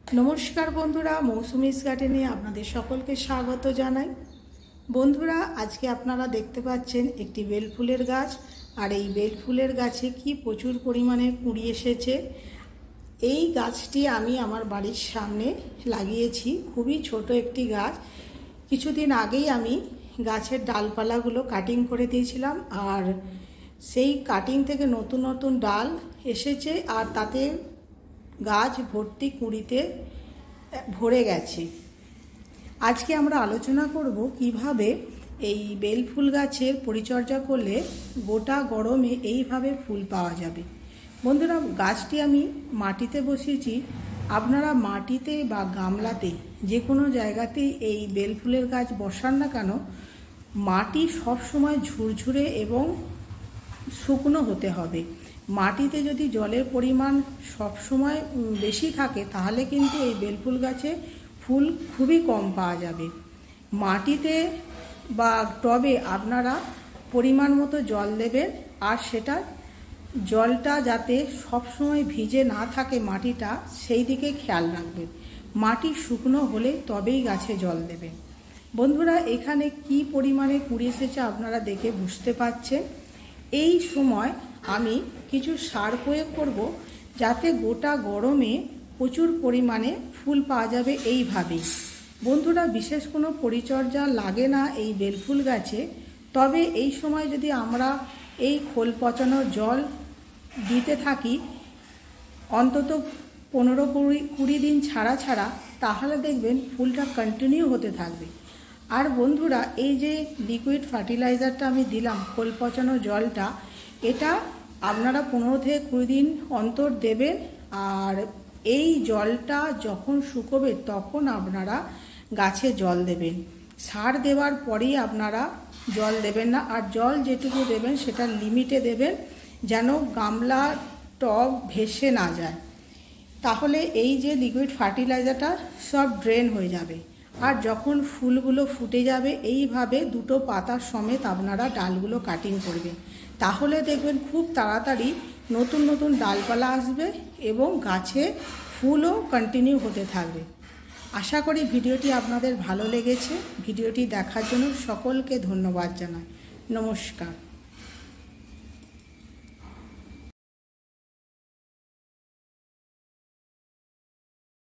नमस्कार बंधुरा मौसुमीज गार्डेने आपनादेर सकलके स्वागत जानाई। बंधुरा आज के आपनारा देखते पाच्छेन एकटी बेल फुलेर गाछ और ये बेल फुलेर गाছে कि प्रचुर परिमाणे कुड़ी एसेছে। এই গাছটি আমি আমার বাড়ির সামনে লাগিয়েছি, খুবই ছোট একটি গাছ। কিছুদিন আগেই আমি গাছের ডালপালাগুলো কাটিং করে দিয়েছিলাম আর সেই কাটিং থেকে নতুন নতুন ডাল এসেছে আর তাতে গাছ ভর্তি কুড়িতে ভরে গেছে। আজকে আমরা আলোচনা করব কিভাবে এই বেল ফুল গাছের পরিচর্যা করলে গোটা গরমে এইভাবে ফুল পাওয়া যাবে। বন্ধুরা, গাছটি আমি মাটিতে বসিয়েছি, আপনারা মাটিতে বা গামলাতে যে কোনো জায়গাতেই এই বেল ফুলের গাছ বসান না কেন, মাটি সব সময় ঝুরঝুরে এবং শুকনো হতে হবে। মাটিতে যদি জলের পরিমাণ সব সময় বেশি থাকে তাহলে কিন্তু এই বেলফুল গাছে ফুল খুবই কম পাওয়া যাবে। মাটিতে বা টবে আপনারা পরিমাণ মতো জল দেবেন আর সেটা জলটা যাতে সব সময় ভিজে না থাকে মাটিটা, সেই দিকে খেয়াল রাখবেন। মাটি শুকনো হলে তবেই গাছে জল দেবেন। বন্ধুরা, এখানে কি পরিমাণে কুড়ি এসেছে আপনারা দেখে বুঝতে পারছেন। এই সময় আমি কিছু সার প্রয়োগ করব যাতে গোটা গরমে প্রচুর পরিমাণে ফুল পাওয়া যাবে এইভাবেই। বন্ধুরা, বিশেষ কোনো পরিচর্যা লাগে না এই বেলফুল গাছে, তবে এই সময় যদি আমরা এই খোল পচানোর জল দিতে থাকি অন্তত 15-20 দিন ছাড়া ছাড়া, তাহলে দেখবেন ফুলটা কন্টিনিউ হতে থাকবে। আর বন্ধুরা, এই যে লিকুইড ফার্টিলাইজারটা আমি দিলাম, খোল পচানো জলটা, এটা আপনারা 15-20 দিন অন্তর দেবেন। আর এই জলটা যখন শুকোবে তখন আপনারা গাছে জল দেবেন। সার দেওয়ার পরেই আপনারা জল দেবেন না, আর জল যেটুকু দেবেন সেটা লিমিটে দেবেন, যেন গামলা টব ভেসে না যায়। তাহলে এই যে লিকুইড ফার্টিলাইজারটা সব ড্রেন হয়ে যাবে। আর যখন ফুলগুলো ফুটে যাবে এইভাবে দুটো পাতা সমেত আপনারা ডালগুলো কাটিং করবেন, তাহলে দেখবেন খুব তাড়াতাড়ি নতুন নতুন ডালপালা আসবে এবং গাছে ফুলও কন্টিনিউ হতে থাকবে। আশা করি ভিডিওটি আপনাদের ভালো লেগেছে। ভিডিওটি দেখার জন্য সকলকে ধন্যবাদ জানাই। নমস্কার।